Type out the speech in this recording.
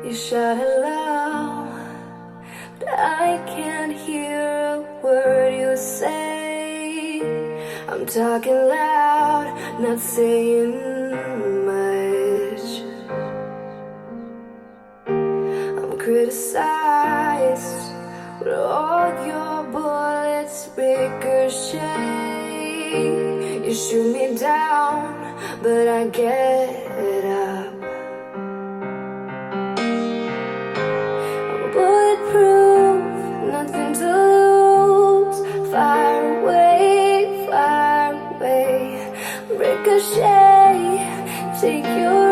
You shout hello, but I can't hear a word you say. I'm talking loud, not saying much. I'm criticized, but all your bullets ricochet. You shoot me down, but I get up. Bulletproof, nothing to lose. Fire away, ricochet. Take your